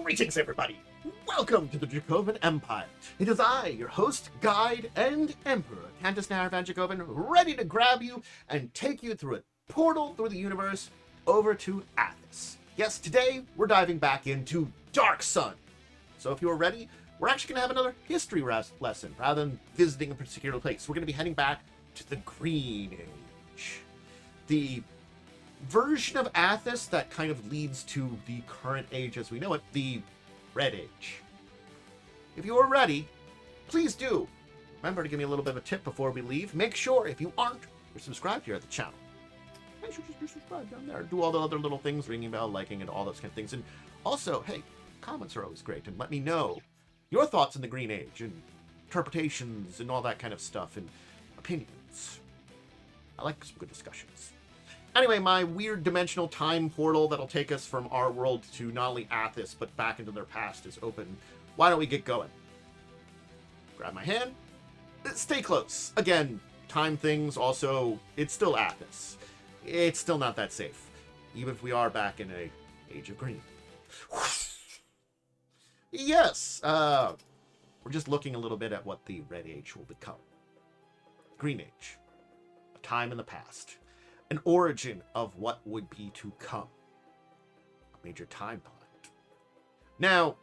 Greetings, everybody! Welcome to the Dracovin Empire. It is I, your host, guide, and emperor, Cantus Dracovin, ready to grab you and take you through a portal through the universe over to Athas. Yes, today we're diving back into Dark Sun. So if you're ready, we're actually going to have another history lesson rather than visiting a particular place. We're going to be heading back to the Green Age. The version of Athas that kind of leads to the current age as we know it, the Red Age. If you are ready, please do remember to give me a little bit of a tip before we leave. Make sure, if you aren't, you're subscribed here at the channel. Make sure just be subscribed down there. Do all the other little things, ringing bell, liking, and all those kind of things. And also, hey, comments are always great, and let me know your thoughts on the Green Age, and interpretations, and all that kind of stuff, and opinions. I like some good discussions. Anyway, my weird dimensional time portal that'll take us from our world to not only Athas, but back into their past is open. Why don't we get going? Grab my hand. Stay close. Again, time things, also, it's still Athas. It's still not that safe, even if we are back in a Age of Green. Yes, we're just looking a little bit at what the Red Age will become. Green Age. A time in the past. An origin of what would be to come. A major time point. Now,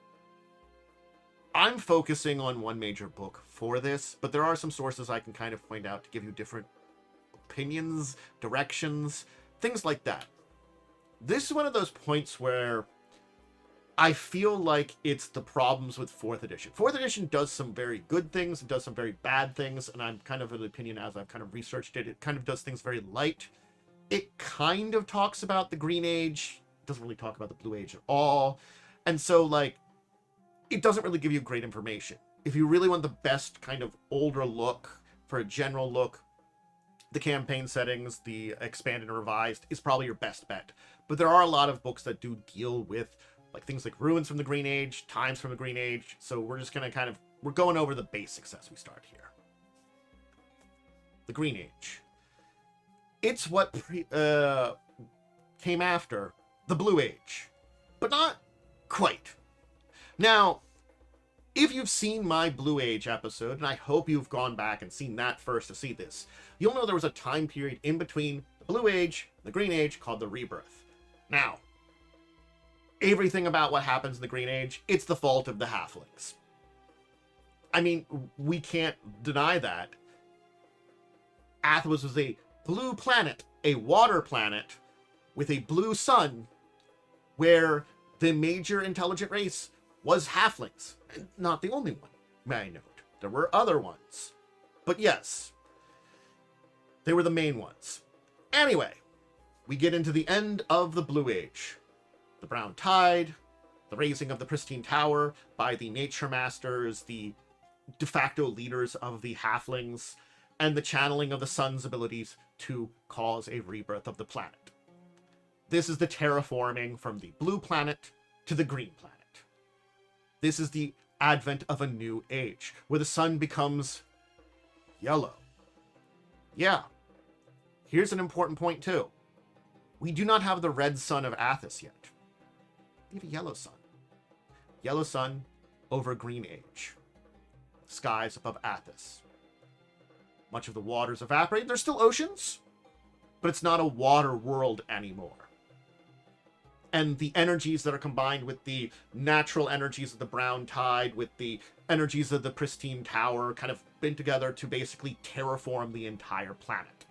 I'm focusing on one major book for this, but there are some sources I can kind of point out to give you different opinions, directions, things like that. This is one of those points where I feel like it's the problems with 4th edition. 4th edition does some very good things, it does some very bad things, and I'm kind of of the opinion as I've kind of researched it, it kind of does things very light. It kind of talks about the Green Age, doesn't really talk about the Blue Age at all, and so, like, it doesn't really give you great information. If you really want the best kind of older look, for a general look, the campaign settings, the expanded and revised, is probably your best bet. But there are a lot of books that do deal with like things like ruins from the Green Age, times from the Green Age. So we're just going to we're going over the basics as we start here. The Green Age. It's what came after the Blue Age, but not quite. Now, if you've seen my Blue Age episode, and I hope you've gone back and seen that first to see this, you'll know there was a time period in between the Blue Age and the Green Age called the Rebirth. Now, everything about what happens in the Green Age, it's the fault of the halflings. I mean, we can't deny that. Athas was a blue planet, a water planet, with a blue sun, where the major intelligent race was halflings. And not the only one, may I note. There were other ones. But yes, they were the main ones. Anyway, we get into the end of the Blue Age. The Brown Tide, the raising of the Pristine Tower by the Nature Masters, the de facto leaders of the halflings, and the channeling of the sun's abilities to cause a rebirth of the planet. This is the terraforming from the blue planet to the green planet. This is the advent of a new age, where the sun becomes yellow. Yeah, here's an important point too. We do not have the red sun of Athas yet. We have a yellow sun. Yellow sun over Green Age. Skies above Athas. Much of the waters evaporate. There's still oceans, but it's not a water world anymore. And the energies that are combined with the natural energies of the Brown Tide, with the energies of the Pristine Tower, kind of been together to basically terraform the entire planet.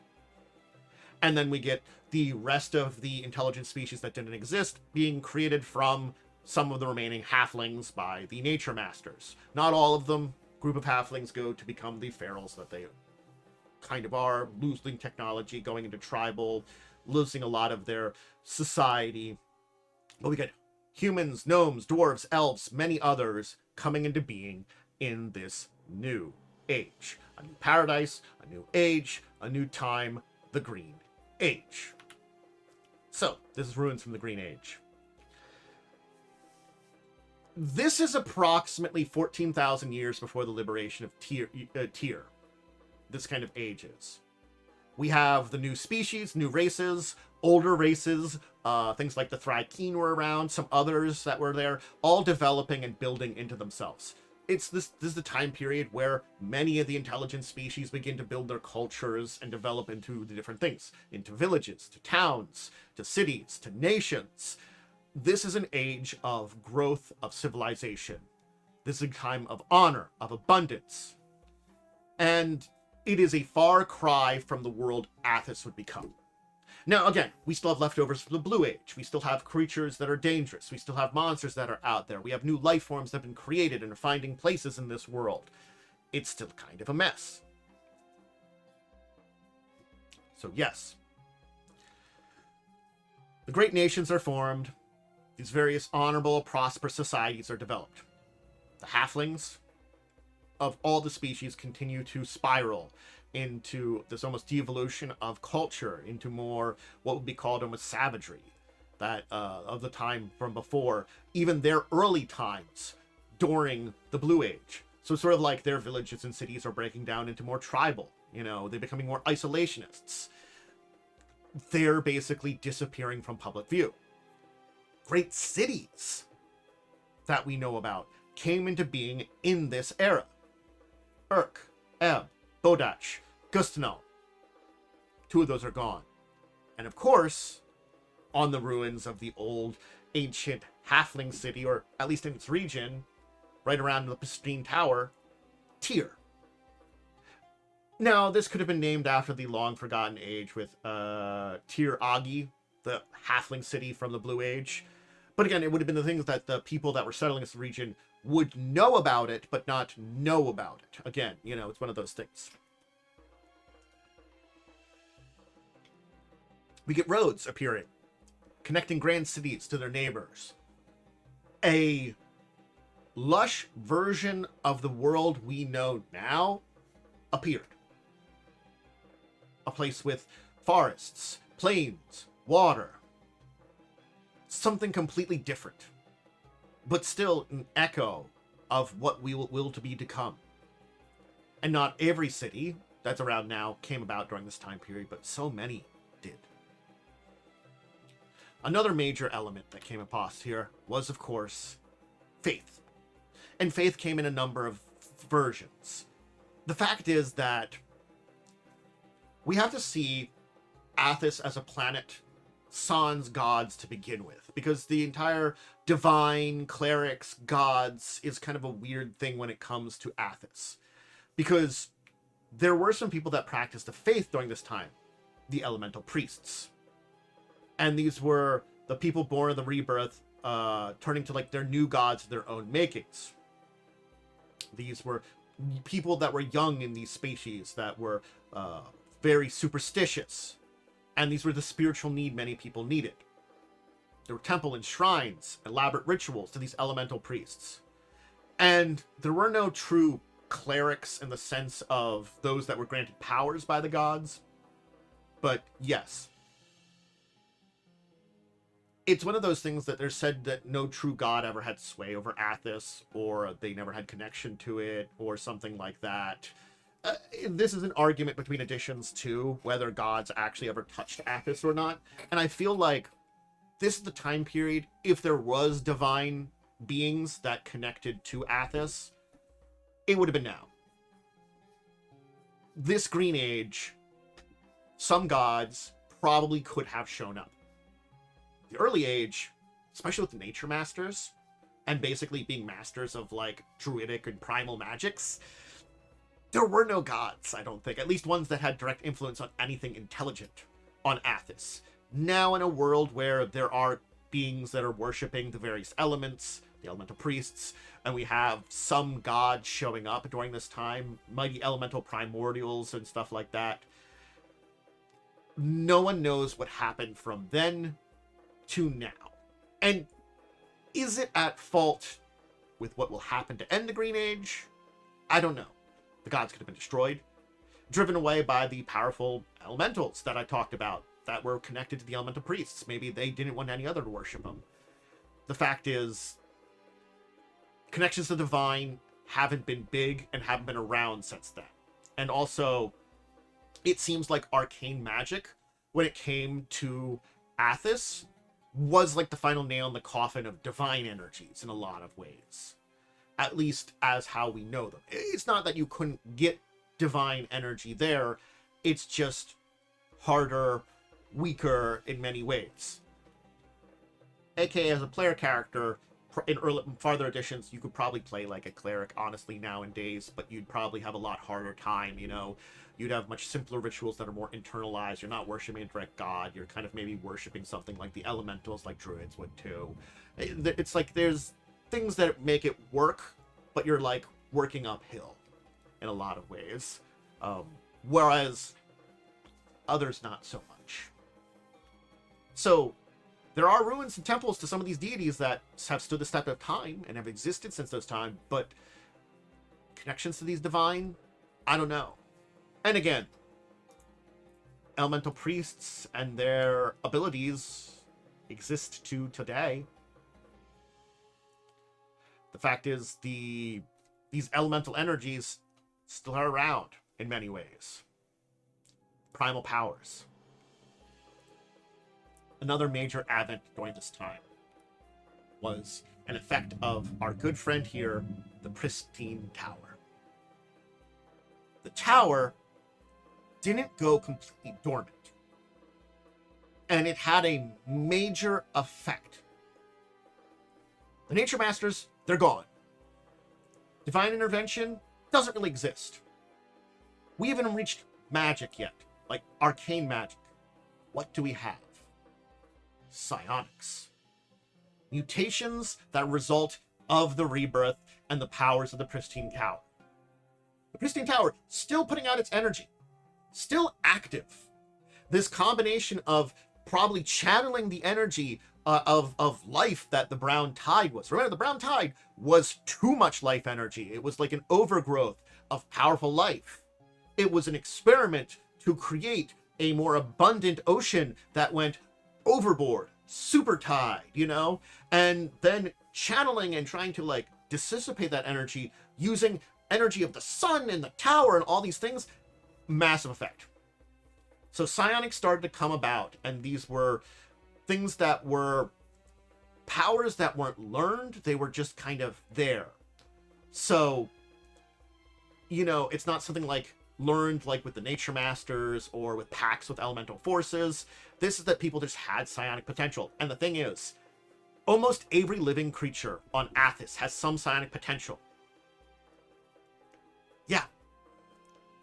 And then we get the rest of the intelligent species that didn't exist being created from some of the remaining halflings by the Nature Masters. Not all of them. Group of halflings go to become the ferals that they kind of are, losing technology, going into tribal, losing a lot of their society. But we get humans, gnomes, dwarves, elves, many others coming into being in this new age. A new paradise, a new age, a new time, the Green Age. So, this is ruins from the Green Age. This is approximately 14,000 years before the liberation of Tyr. This kind of age is. We have the new species, new races, older races, things like the Thraikeen were around, some others that were there, all developing and building into themselves. This is the time period where many of the intelligent species begin to build their cultures and develop into the different things, into villages, to towns, to cities, to nations. This is an age of growth of civilization. This is a time of honor, of abundance. And it is a far cry from the world Athas would become. Now, again, we still have leftovers from the Blue Age. We still have creatures that are dangerous. We still have monsters that are out there. We have new life forms that have been created and are finding places in this world. It's still kind of a mess. So, yes. The great nations are formed. These various honorable, prosperous societies are developed. The halflings of all the species continue to spiral into this almost de-evolution of culture, into more what would be called almost savagery, that of the time from before, even their early times during the Blue Age. So sort of like their villages and cities are breaking down into more tribal, they're becoming more isolationists. They're basically disappearing from public view. Great cities that we know about came into being in this era. Urk, Ebb, Bodach, Gustenal. 2 of those are gone. And of course, on the ruins of the old ancient halfling city, or at least in its region, right around the pristine tower, Tyr. Now, this could have been named after the long-forgotten age with Tyr Agi, the halfling city from the Blue Age. But again, it would have been the things that the people that were settling this region would know about it, but not know about it. Again, it's one of those things. We get roads appearing, connecting grand cities to their neighbors. A lush version of the world we know now appeared. A place with forests, plains, water. Something completely different, but still an echo of what we will to be to come. And not every city that's around now came about during this time period, but so many did. Another major element that came across here was, of course, faith. And faith came in a number of versions. The fact is that we have to see Athas as a planet sans gods to begin with, because the entire divine, clerics, gods is kind of a weird thing when it comes to Athas. Because there were some people that practiced a faith during this time, the elemental priests. And these were the people born of the Rebirth, turning to like their new gods of their own makings. These were people that were young in these species, that were very superstitious. And these were the spiritual need many people needed. There were temple and shrines, elaborate rituals to these elemental priests. And there were no true clerics in the sense of those that were granted powers by the gods. But yes, it's one of those things that they're said that no true god ever had sway over Athas, or they never had connection to it, or something like that. This is an argument between editions too, whether gods actually ever touched Athas or not. And I feel like this is the time period, if there was divine beings that connected to Athas, it would have been now. This Green Age, some gods probably could have shown up. The early age, especially with the nature masters, and basically being masters of like druidic and primal magics, there were no gods, I don't think. At least ones that had direct influence on anything intelligent on Athas. Now in a world where there are beings that are worshipping the various elements, the elemental priests, and we have some gods showing up during this time, mighty elemental primordials and stuff like that. No one knows what happened from then to now. And is it at fault with what will happen to end the Green Age? I don't know. The gods could have been destroyed, driven away by the powerful elementals that I talked about that were connected to the elemental priests. Maybe they didn't want any other to worship them. The fact is, connections to the divine haven't been big and haven't been around since then. And also, it seems like arcane magic when it came to Athas, was like the final nail in the coffin of divine energies in a lot of ways. At least as how we know them. It's not that you couldn't get divine energy there, it's just harder, weaker in many ways. AKA as a player character, in farther editions, you could probably play like a cleric, honestly, nowadays, but you'd probably have a lot harder time, you know? You'd have much simpler rituals that are more internalized. You're not worshiping a direct god. You're kind of maybe worshiping something like the elementals, like druids would too. It's like there's things that make it work, but you're like working uphill in a lot of ways. Whereas others not so much. So there are ruins and temples to some of these deities that have stood the test of time and have existed since those times, but connections to these divine, I don't know. And again, elemental priests and their abilities exist to today. The fact is, these elemental energies still are around in many ways. Primal powers. Another major advent during this time was an effect of our good friend here, the Pristine Tower. The tower didn't go completely dormant, and it had a major effect. The Nature Masters, they're gone. Divine intervention doesn't really exist. We haven't reached magic yet, like arcane magic. What do we have? Psionics. Mutations that result of the rebirth and the powers of the Pristine Tower. The Pristine Tower still putting out its energy, still active. This combination of probably channeling the energy of life that the Brown Tide was. Remember, the Brown Tide was too much life energy. It was like an overgrowth of powerful life. It was an experiment to create a more abundant ocean that went overboard, super tide, you know, and then channeling and trying to like dissipate that energy using energy of the sun and the tower and all these things. Massive effect. So psionics started to come about, and these were things that were powers that weren't learned. They were just kind of there. So, you know, it's not something like learned like with the Nature Masters or with pacts with elemental forces. This is that people just had psionic potential. And the thing is, almost every living creature on Athas has some psionic potential. Yeah.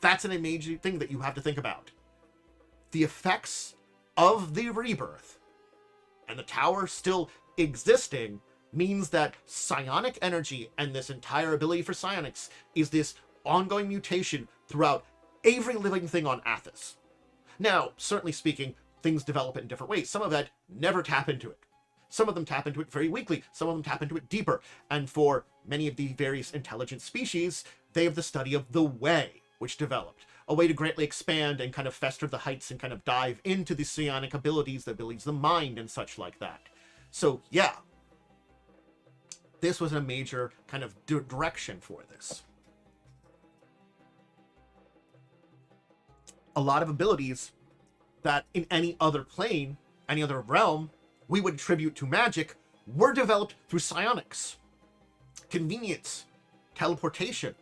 That's an amazing thing that you have to think about. The effects of the rebirth and the tower still existing means that psionic energy and this entire ability for psionics is this ongoing mutation throughout every living thing on Athas. Now, certainly speaking, things develop it in different ways. Some of that never tap into it. Some of them tap into it very weakly. Some of them tap into it deeper. And for many of the various intelligent species, they have the study of the way, which developed. A way to greatly expand and kind of fester the heights and kind of dive into the psionic abilities, the abilities of the mind and such like that. So, yeah. This was a major kind of direction for this. A lot of abilities that in any other plane, any other realm, we would attribute to magic were developed through psionics. Convenience, teleportation,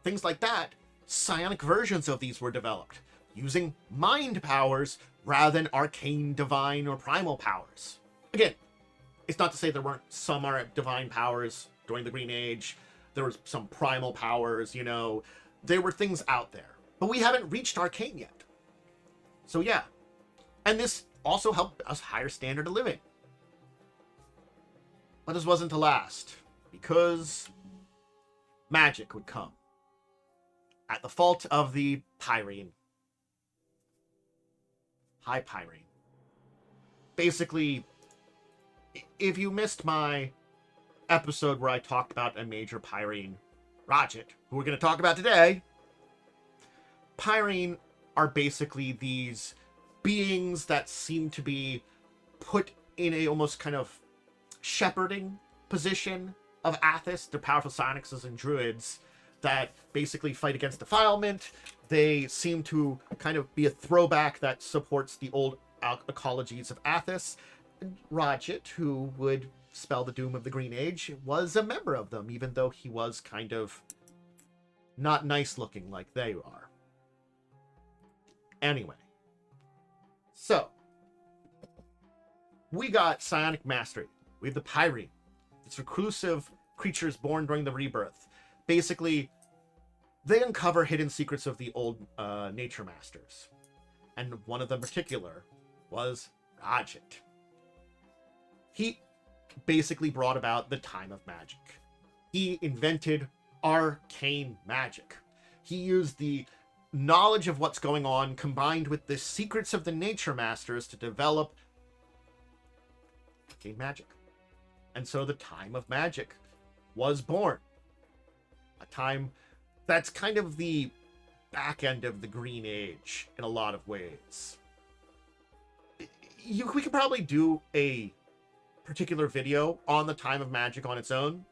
things like that. Psionic versions of these were developed using mind powers rather than arcane, divine, or primal powers. Again, it's not to say there weren't some divine powers during the Green Age. There was some primal powers, you know. There were things out there. But we haven't reached Arcane yet. So yeah. And this also helped us higher standard of living. But this wasn't to last. Because magic would come. At the fault of the Pyrene. High Pyrene. Basically, if you missed my episode where I talked about a major Pyrene Rajit, who we're going to talk about today, Pyrene are basically these beings that seem to be put in a almost kind of shepherding position of Athas. They're powerful psionics and druids that basically fight against defilement. They seem to kind of be a throwback that supports the old ecologies of Athas. Rodget, who would spell the doom of the Green Age, was a member of them, even though he was kind of not nice looking like they are. Anyway. So, we got Psionic Mastery. We have the Pyrene. It's reclusive creatures born during the Rebirth. Basically, they uncover hidden secrets of the old nature masters. And one of them in particular was Rodget. He basically brought about the time of magic. He invented arcane magic. He used the knowledge of what's going on combined with the secrets of the nature masters to develop arcane magic. And so the time of magic was born. A time that's kind of the back end of the Green Age in a lot of ways. We could probably do a particular video on the time of magic on its own,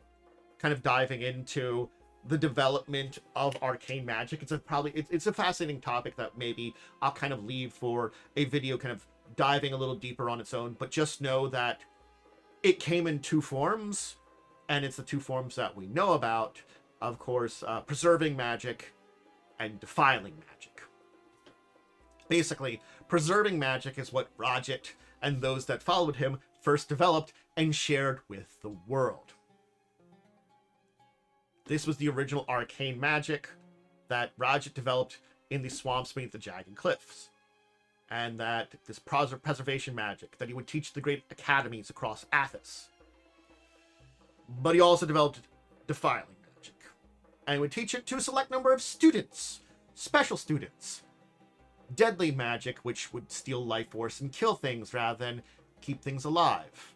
kind of diving into the development of arcane magic. It's a fascinating topic that maybe I'll kind of leave for a video kind of diving a little deeper on its own, but just know that it came in two forms, and it's the two forms that we know about. Of course, preserving magic and defiling magic. Basically, preserving magic is what Rodget and those that followed him first developed and shared with the world. This was the original arcane magic that Rodget developed in the swamps beneath the jagged cliffs. And that this preservation magic that he would teach the great academies across Athas. But he also developed defiling magic. And he would teach it to a select number of students, special students. Deadly magic, which would steal life force and kill things rather than keep things alive.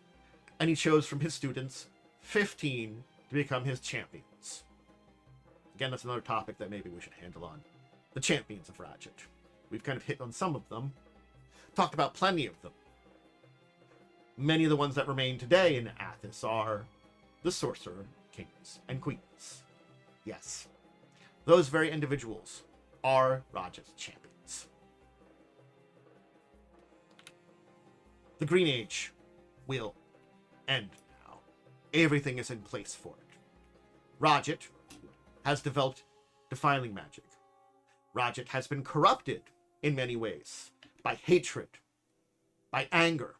And he chose from his students 15 to become his champions. Again, that's another topic that maybe we should handle on. The champions of Rodget. We've kind of hit on some of them. Talked about plenty of them. Many of the ones that remain today in Athas are the sorcerer kings and queens. Yes. Those very individuals are Rodget's champions. The Green Age will end now. Everything is in place for it. Rodget has developed defiling magic. Rodget has been corrupted in many ways by hatred, by anger.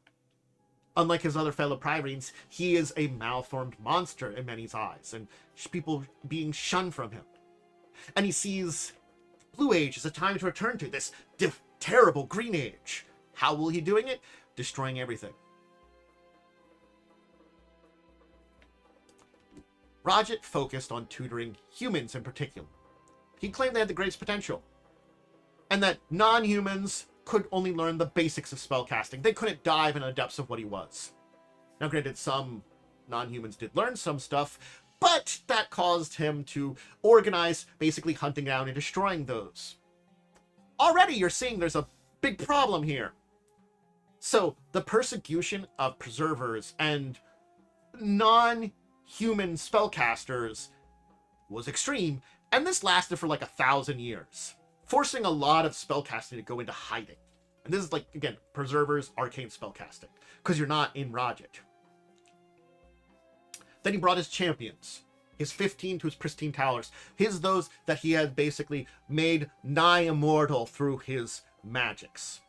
Unlike his other fellow Pyrenes, he is a malformed monster in many's eyes, and people being shunned from him. And he sees Blue Age as a time to return to this terrible Green Age. How will he doing it? Destroying everything. Rodget focused on tutoring humans in particular. He claimed they had the greatest potential, and that non-humans could only learn the basics of spellcasting. They couldn't dive into the depths of what he was. Now, granted, some non-humans did learn some stuff, but that caused him to organize basically hunting down and destroying those. Already you're seeing there's a big problem here. So, the persecution of preservers and non-human spellcasters was extreme, and this lasted for like 1,000 years, forcing a lot of spellcasting to go into hiding. And this is like, again, preservers, arcane spellcasting, because you're not in Rodget. Then he brought his champions, his 15 to his pristine towers, those that he had basically made nigh immortal through his magics.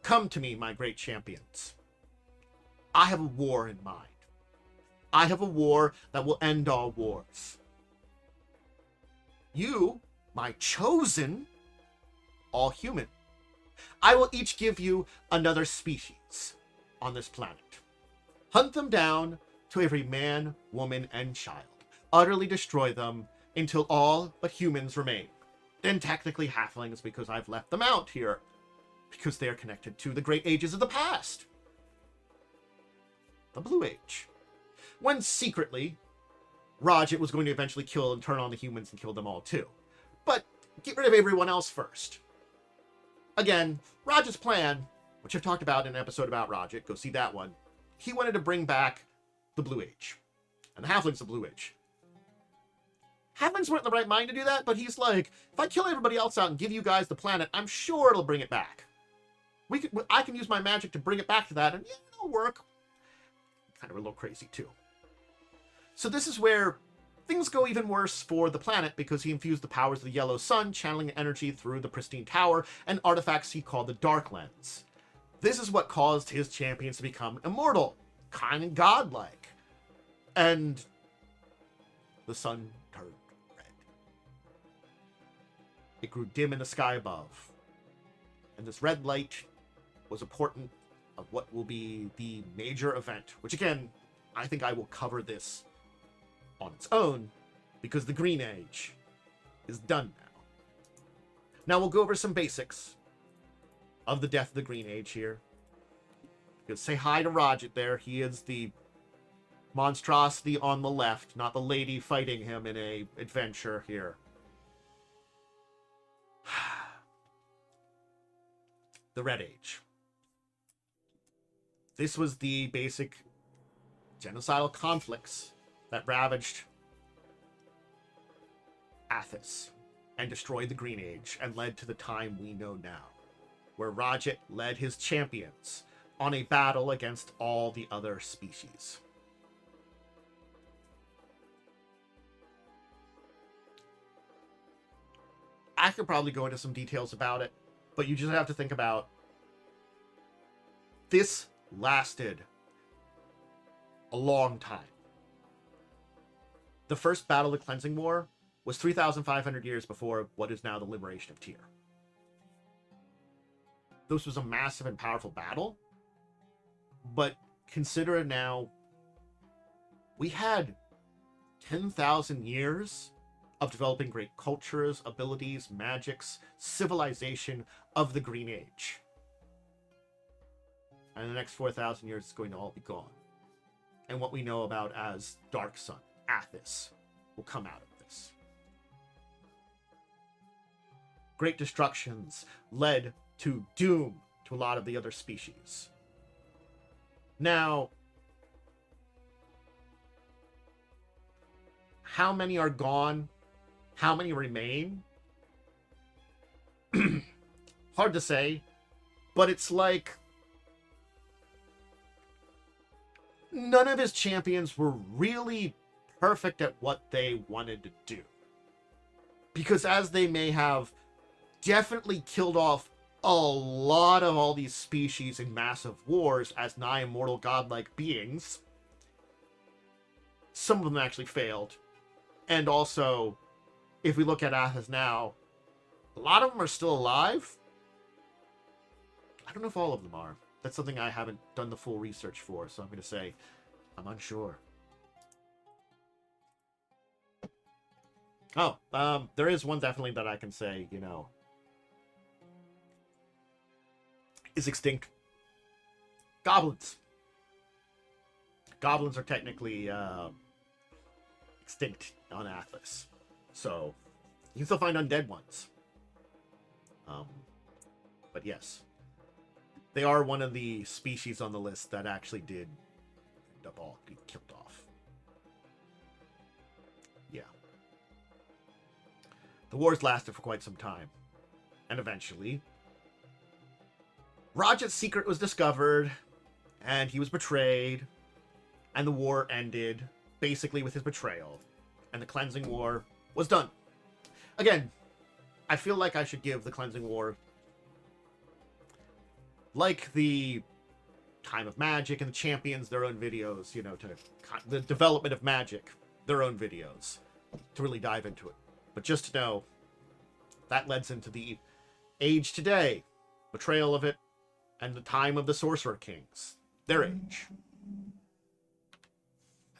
Come to me, my great champions. I have a war in mind. I have a war that will end all wars. You, my chosen, all human, I will each give you another species on this planet. Hunt them down to every man, woman, and child. Utterly destroy them until all but humans remain. Then technically halflings, because I've left them out here, because they are connected to the great ages of the past. The Blue Age. When secretly, Rodget was going to eventually kill and turn on the humans and kill them all too. But get rid of everyone else first. Again, Rodget's plan, which I've talked about in an episode about Rodget, go see that one, he wanted to bring back the Blue Age. And the halflings of Blue Age. Halflings weren't in the right mind to do that, but he's like, if I kill everybody else out and give you guys the planet, I'm sure it'll bring it back. I can use my magic to bring it back to that, and yeah, it'll work. Kind of a little crazy, too. So this is where things go even worse for the planet, because he infused the powers of the Yellow Sun, channeling energy through the Pristine Tower, and artifacts he called the Dark Lens. This is what caused his champions to become immortal, kind of godlike. And the sun turned red. It grew dim in the sky above. And this red light was a portent of what will be the major event, which again, I think I will cover this on its own, because the Green Age is done now. Now we'll go over some basics of the death of the Green Age here. You can say hi to Rajat there. He is the monstrosity on the left, not the lady fighting him in a adventure here. The Red Age. This was the basic genocidal conflicts that ravaged Athas and destroyed the Green Age and led to the time we know now, where Rajat led his champions on a battle against all the other species. I could probably go into some details about it, but you just have to think about this lasted a long time. The first battle of the Cleansing War was 3,500 years before what is now the liberation of Tyr. This was a massive and powerful battle, but consider it now, we had 10,000 years of developing great cultures, abilities, magics, civilization of the Green Age. And in the next 4,000 years, it's going to all be gone. And what we know about as Dark Sun, Athas, will come out of this. Great destructions led to doom to a lot of the other species. Now, how many are gone? How many remain? Hard to say, but it's like none of his champions were really perfect at what they wanted to do. Because as they may have definitely killed off a lot of all these species in massive wars as nigh immortal godlike beings, some of them actually failed. And also, if we look at Athas now, a lot of them are still alive. I don't know if all of them are. That's something I haven't done the full research for, so I'm going to say I'm unsure. Oh, there is one definitely that I can say, you know, is extinct. Goblins. Goblins are technically extinct on Athas. So, you can still find undead ones. But yes. They are one of the species on the list that actually did end up all getting killed off. Yeah. The wars lasted for quite some time. And eventually, Rajat's secret was discovered, and he was betrayed, and the war ended, basically with his betrayal. And the Cleansing War was done. Again, I feel like I should give the Cleansing War, like the Time of Magic and the Champions, their own videos, you know, to the development of magic, their own videos, to really dive into it. But just to know, that leads into the age today, betrayal of it, and the time of the Sorcerer Kings, their age. And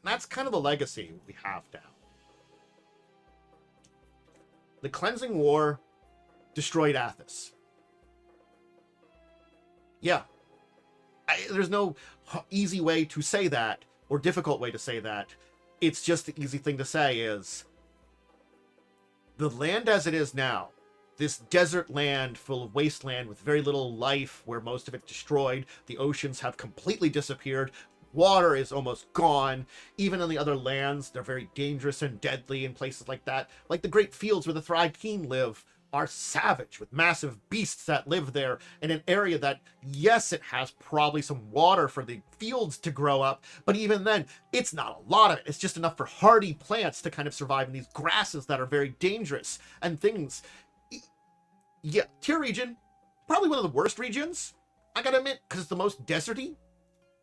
that's kind of the legacy we have now. The Cleansing War destroyed Athas. Yeah. There's no easy way to say that, or difficult way to say that. It's just the easy thing to say is, the land as it is now, this desert land full of wasteland with very little life, where most of it's destroyed, the oceans have completely disappeared, Water is almost gone. Even on the other lands, they're very dangerous and deadly in places like that. Like the great fields where the Arcane live are savage, with massive beasts that live there in an area that, yes, it has probably some water for the fields to grow up, but even then, it's not a lot of it. It's just enough for hardy plants to kind of survive in these grasses that are very dangerous and things. Yeah, tier region, probably one of the worst regions, I gotta admit, because it's the most deserty.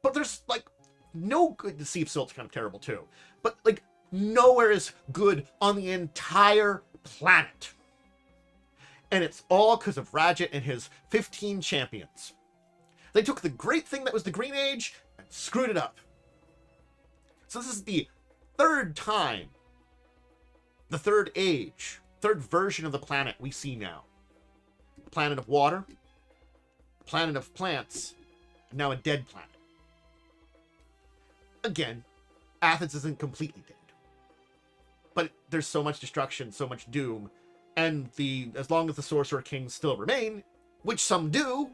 But there's, like, no good. The Sea of Silt's kind of terrible, too. But, like, nowhere is good on the entire planet. And it's all because of Radget and his 15 champions. They took the great thing that was the Green Age and screwed it up. So this is the third time, the third age, third version of the planet we see now. The planet of water, planet of plants, and now a dead planet. Again, Athens isn't completely dead. But there's so much destruction, so much doom, and as long as the Sorcerer Kings still remain, which some do,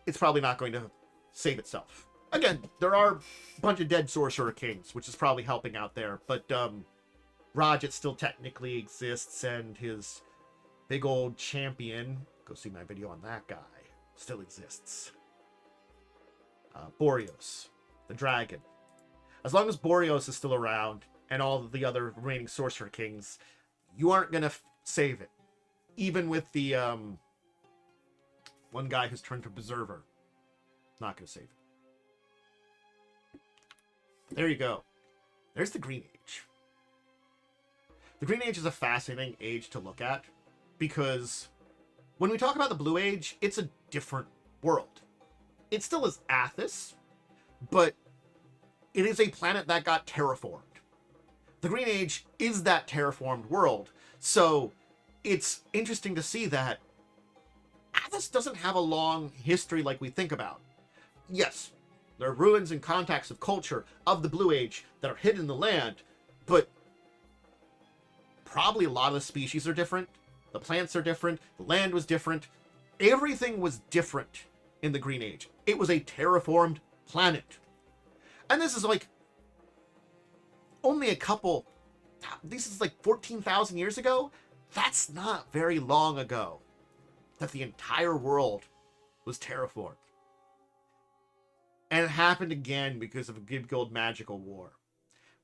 it's probably not going to save itself. Again, there are a bunch of dead Sorcerer Kings, which is probably helping out there, but Radget still technically exists, and his big old champion, go see my video on that guy, still exists. Boreos, the dragon. As long as Boreos is still around, and all of the other remaining Sorcerer Kings, you aren't going to save it. Even with the one guy who's turned to Preserver. Not going to save it. There you go. There's the Green Age. The Green Age is a fascinating age to look at, because when we talk about the Blue Age, it's a different world. It still is Athas, but it is a planet that got terraformed. The Green Age is that terraformed world, so it's interesting to see that Athas doesn't have a long history like we think about. Yes, there are ruins and contacts of culture of the Blue Age that are hidden in the land, but probably a lot of the species are different, the plants are different, the land was different, everything was different in the Green Age. It was a terraformed planet. And this is like only a couple, this is like 14,000 years ago. That's not very long ago that the entire world was terraformed. And it happened again because of a good old magical war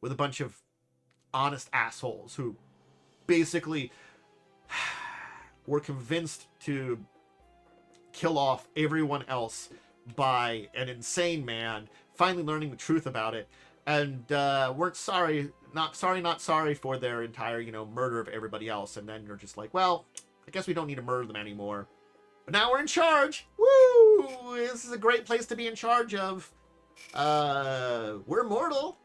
with a bunch of honest assholes who basically were convinced to kill off everyone else by an insane man, finally learning the truth about it, and weren't sorry, not sorry for their entire, murder of everybody else. And then you're just like, well, I guess we don't need to murder them anymore. But now we're in charge. Woo! This is a great place to be in charge of. We're mortal.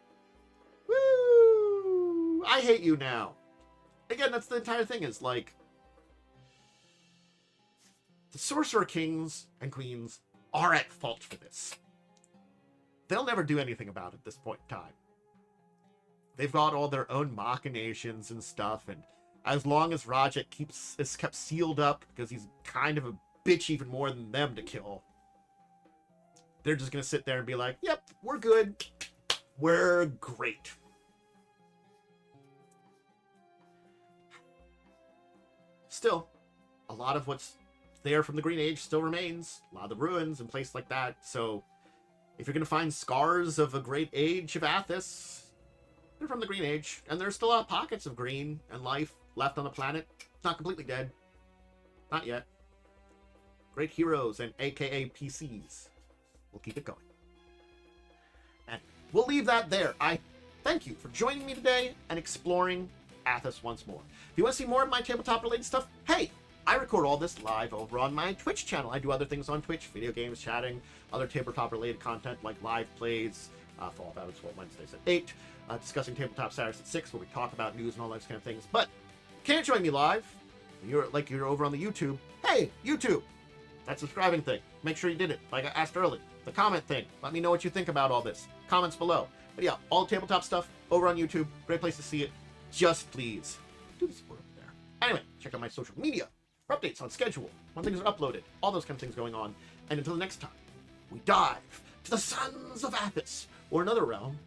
Woo! I hate you now. Again, that's the entire thing, is like, the Sorcerer Kings and Queens are at fault for this. They'll never do anything about it at this point in time. They've got all their own machinations and stuff, and as long as Radget is kept sealed up, because he's kind of a bitch even more than them to kill, they're just going to sit there and be like, yep, we're good. We're great. Still, a lot of what's there from the Green Age still remains. A lot of the ruins and places like that. So if you're going to find scars of a great age of Athas, they're from the Green Age. And there's still a lot of pockets of green and life left on the planet. It's not completely dead. Not yet. Great heroes and AKA PCs. We'll keep it going. And we'll leave that there. I thank you for joining me today and exploring Athas once more. If you want to see more of my tabletop-related stuff, hey, I record all this live over on my Twitch channel. I do other things on Twitch, video games, chatting, other tabletop-related content like live plays, Fallout as well, Wednesdays at 8, discussing tabletop Saturdays at 6, where we talk about news and all those kind of things. But can't join me live. You're over on the YouTube. Hey, YouTube, that subscribing thing. Make sure you did it, like I asked earlier. The comment thing. Let me know what you think about all this. Comments below. But yeah, all tabletop stuff over on YouTube. Great place to see it. Just please do the support up there. Anyway, check out my social media for updates on schedule, when things are uploaded, all those kind of things going on. And until the next time, we dive to the sons of Athas, or another realm,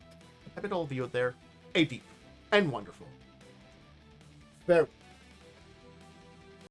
I bet all of you out there, a deep and wonderful farewell.